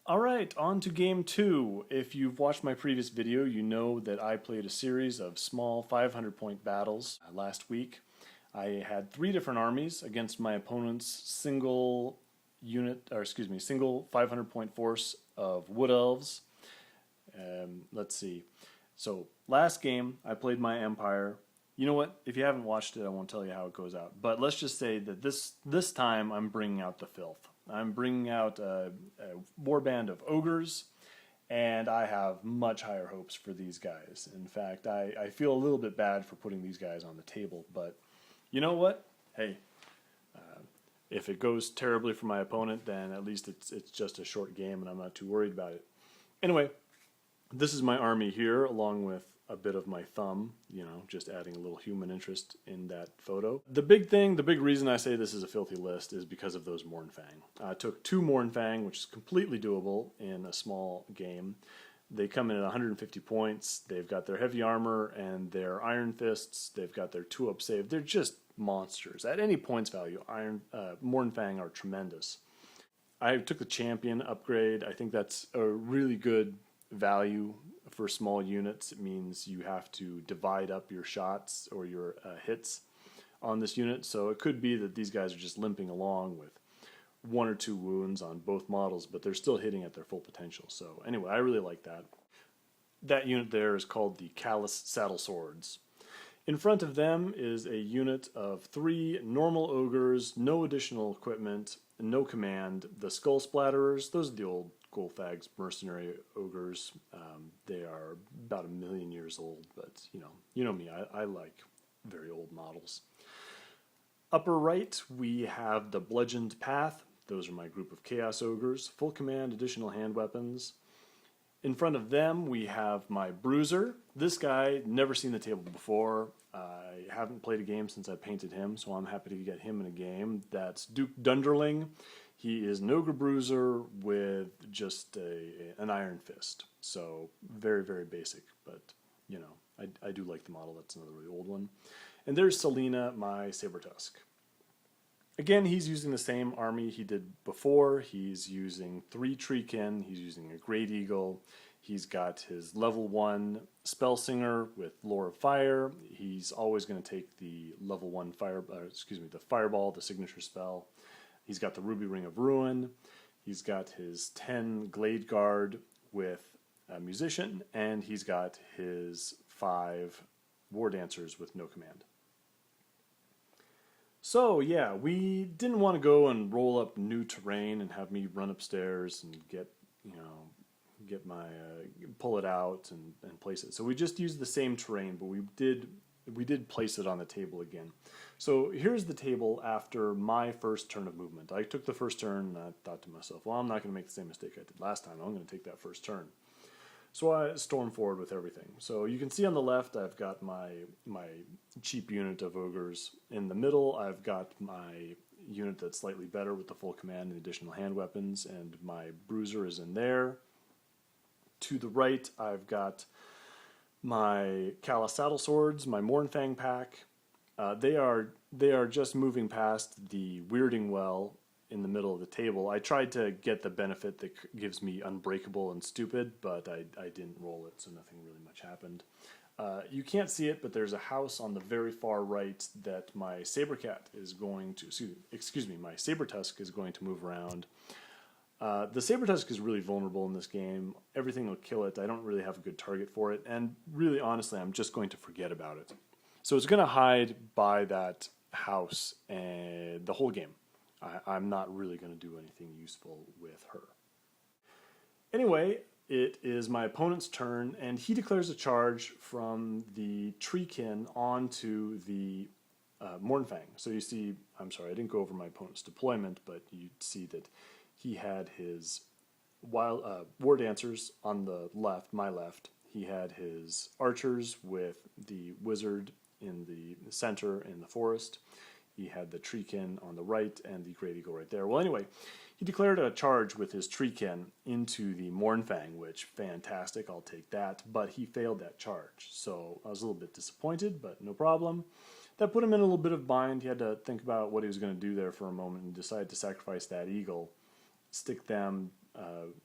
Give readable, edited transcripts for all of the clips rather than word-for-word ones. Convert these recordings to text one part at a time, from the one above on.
Alright, on to game 2. If you've watched my previous video, you know that I played a series of small 500-point battles last week. I had 3 different armies against my opponent's single 500-point force of Wood Elves. Let's see. So, last game, I played my Empire. You know what? If you haven't watched it, I won't tell you how it goes out. But let's just say that this time, I'm bringing out the filth. I'm bringing out a warband of ogres, and I have much higher hopes for these guys. In fact, I feel a little bit bad for putting these guys on the table, but you know what? Hey, if it goes terribly for my opponent, then at least it's just a short game, and I'm not too worried about it. Anyway, this is my army here, along with a bit of my thumb, you know, just adding a little human interest in that photo. The big reason I say this is a filthy list is because of those Mournfang. I took 2 Mournfang, which is completely doable in a small game. They come in at 150 points. They've got their heavy armor and their iron fists. They've got their 2-up save. They're just monsters. At any points value, Mournfang are tremendous. I took the champion upgrade. I think that's a really good value for small units. It means you have to divide up your shots or your hits on this unit, so it could be that these guys are just limping along with 1 or 2 wounds on both models, but they're still hitting at their full potential. So anyway, I really like that. That unit there is called the Callous Saddle Swords. In front of them is a unit of 3 normal ogres, no additional equipment, no command. The Skull Splatterers, those are the old Golfag's mercenary ogres. They are about 1 million years old, but you know me, I like very old models. Upper right, we have the Bludgeoned Path. Those are my group of Chaos Ogres. Full command, additional hand weapons. In front of them, we have my Bruiser. This guy, never seen the table before. I haven't played a game since I painted him, so I'm happy to get him in a game. That's Duke Dunderling. He is an Ogre Bruiser with just an Iron Fist. So very, very basic, but you know, I do like the model. That's another really old one. And there's Selena, my Sabertusk. Again, he's using the same army he did before. He's using 3 Treekin. He's using a Great Eagle. He's got his level 1 Spellsinger with Lore of Fire. He's always going to take the level 1 the Fireball, the signature spell. He's got the Ruby Ring of Ruin. He's got his 10 Glade Guard with a Musician, and he's got his 5 War Dancers with no command. So yeah, we didn't want to go and roll up new terrain and have me run upstairs and pull it out and place it. So we just used the same terrain, but we did place it on the table again. So here's the table after my first turn of movement. I took the first turn and I thought to myself, well, I'm not going to make the same mistake I did last time. I'm going to take that first turn. So I storm forward with everything. So you can see on the left I've got my cheap unit of ogres. In the middle I've got my unit that's slightly better with the full command and additional hand weapons, and my Bruiser is in there. To the right I've got my Callous Saddle Swords, my Mournfang pack. They are just moving past the Weirding Well in the middle of the table. I tried to get the benefit that gives me Unbreakable and Stupid, but I didn't roll it, so nothing really much happened. You can't see it, but there's a house on the very far right that my Sabertusk is going to move around. The Sabertusk is really vulnerable in this game. Everything will kill it. I don't really have a good target for it, and really honestly I'm just going to forget about it. So it's going to hide by that house and the whole game. I'm not really going to do anything useful with her. Anyway, it is my opponent's turn, and he declares a charge from the Treekin onto the Mournfang. So you see, I'm sorry, I didn't go over my opponent's deployment, but you see that he had his War Dancers on the left, my left. He had his archers with the wizard in the center in the forest. He had the Treekin on the right and the Great Eagle right there. Well, anyway, he declared a charge with his Treekin into the Mournfang, which, fantastic, I'll take that. But he failed that charge, so I was a little bit disappointed, but no problem. That put him in a little bit of bind. He had to think about what he was going to do there for a moment and decided to sacrifice that eagle, stick them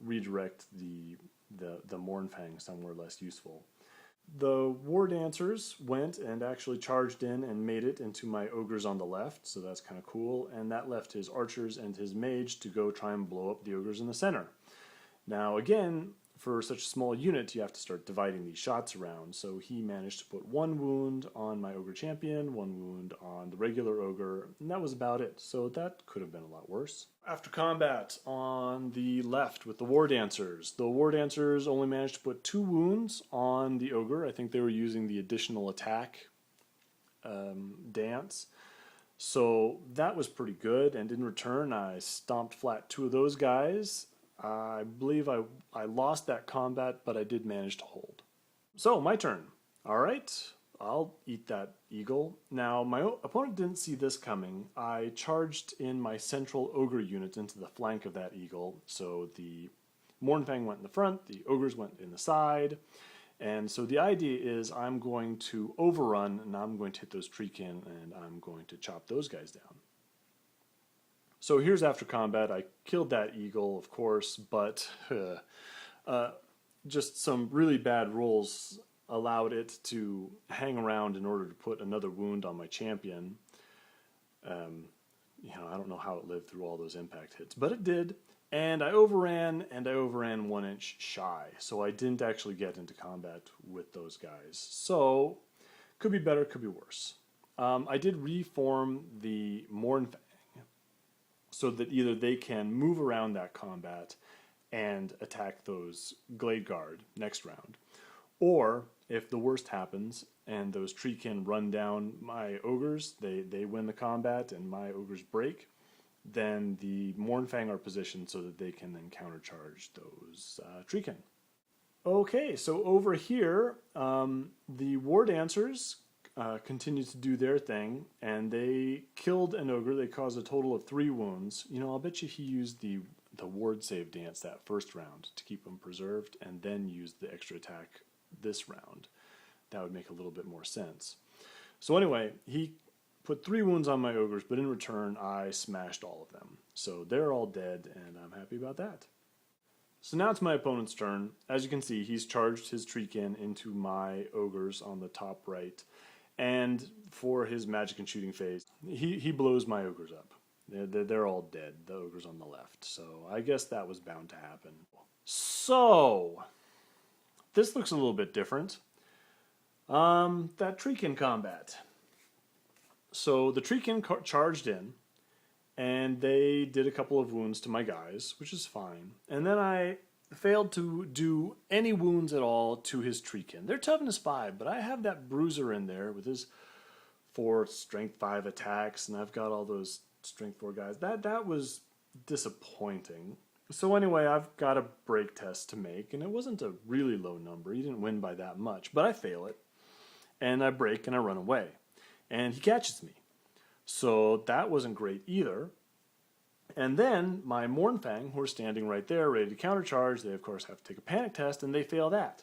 redirect the Mournfang somewhere less useful. The War Dancers went and actually charged in and made it into my ogres on the left, so that's kind of cool, and that left his archers and his mage to go try and blow up the ogres in the center. Now again, for such a small unit, you have to start dividing these shots around, so he managed to put 1 wound on my ogre champion, 1 wound on the regular ogre, and that was about it, so that could have been a lot worse. After combat on the left with the War Dancers only managed to put 2 wounds on the ogre. I think they were using the additional attack dance, so that was pretty good, and in return I stomped flat 2 of those guys. I believe I lost that combat, but I did manage to hold. So, my turn. Alright, I'll eat that eagle. Now, my opponent didn't see this coming. I charged in my central ogre unit into the flank of that eagle, so the Mournfang went in the front, the ogres went in the side, and so the idea is I'm going to overrun, and I'm going to hit those treekin, and I'm going to chop those guys down. So here's after combat. I killed that eagle, of course, but just some really bad rolls allowed it to hang around in order to put another wound on my champion. I don't know how it lived through all those impact hits, but it did. And I overran 1 inch shy, so I didn't actually get into combat with those guys. So, could be better, could be worse. I did reform the Mournfang, so that either they can move around that combat and attack those Glade Guard next round, or if the worst happens and those treekin run down my ogres, they win the combat and my ogres break, then the Mournfang are positioned so that they can then countercharge those treekin. Okay, so over here, the War Dancers continued to do their thing, and they killed an ogre. They caused a total of 3 wounds. I'll bet you he used the ward save dance that first round to keep him preserved, and then used the extra attack this round. That would make a little bit more sense. So anyway, he put 3 wounds on my ogres, but in return I smashed all of them. So they're all dead, and I'm happy about that. So now it's my opponent's turn. As you can see, he's charged his treekin into my ogres on the top right. And for his magic and shooting phase, he blows my ogres up. They're all dead, the ogres on the left. So I guess that was bound to happen. So, this looks a little bit different. That treekin combat. So the treekin charged in, and they did a couple of wounds to my guys, which is fine. And then I failed to do any wounds at all to his treekin. They're toughness 5, but I have that bruiser in there with his 4 strength 5 attacks, and I've got all those strength 4 guys. That was disappointing. So anyway, I've got a break test to make, and it wasn't a really low number. He didn't win by that much, but I fail it, and I break and I run away, and he catches me. So that wasn't great either. And then my Mournfang, who are standing right there, ready to countercharge, they of course have to take a panic test, and they fail that.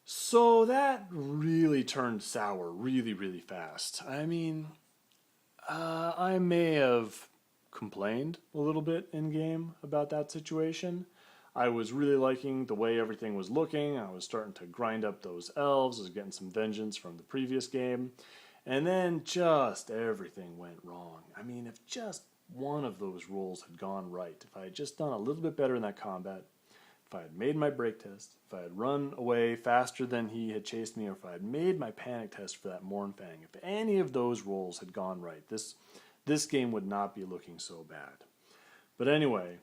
So that really turned sour really, really fast. I mean, I may have complained a little bit in-game about that situation. I was really liking the way everything was looking. I was starting to grind up those elves. I was getting some vengeance from the previous game. And then just everything went wrong. I mean, if just one of those rolls had gone right, if I had just done a little bit better in that combat, if I had made my break test, if I had run away faster than he had chased me, or if I had made my panic test for that Mournfang, if any of those rolls had gone right, this game would not be looking so bad. But anyway,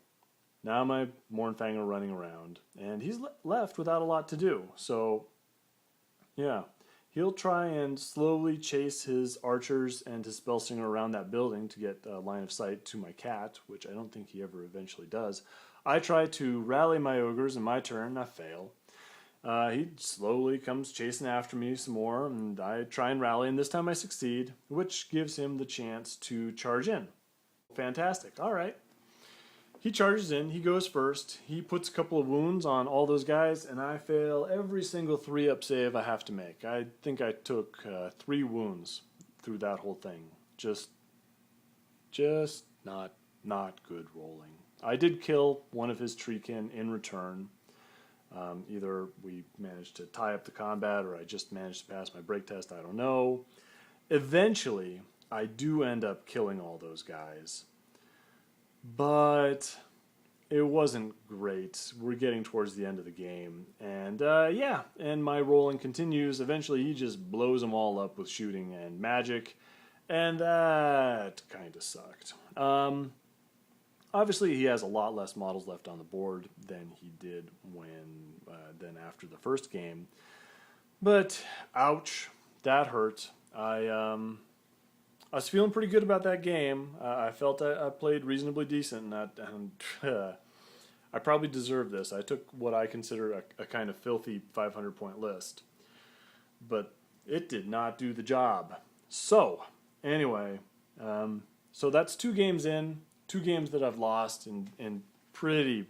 now my Mournfang are running around, and he's left without a lot to do. So, yeah. He'll try and slowly chase his archers and his spellslinger around that building to get a line of sight to my cat, which I don't think he ever eventually does. I try to rally my ogres in my turn, I fail. He slowly comes chasing after me some more, and I try and rally, and this time I succeed, which gives him the chance to charge in. Fantastic, alright. He charges in, he goes first, he puts a couple of wounds on all those guys, and I fail every single 3-up save I have to make. I think I took 3 wounds through that whole thing. Just not good rolling. I did kill one of his treekin in return. Either we managed to tie up the combat or I just managed to pass my break test, I don't know. Eventually, I do end up killing all those guys. But it wasn't great. We're getting towards the end of the game. And yeah, and my rolling continues. Eventually, he just blows them all up with shooting and magic. And that kind of sucked. Obviously, he has a lot less models left on the board than he did than after the first game. But ouch, that hurt. I was feeling pretty good about that game. I felt I played reasonably decent, and I probably deserved this. I took what I consider a kind of filthy 500-point list, but it did not do the job. So anyway, so that's 2 games in. 2 games that I've lost in pretty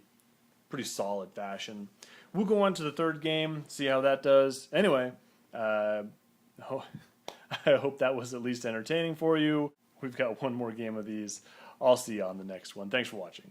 solid fashion. We'll go on to the 3rd game, see how that does. Anyway, I hope that was at least entertaining for you. We've got one more game of these. I'll see you on the next one. Thanks for watching.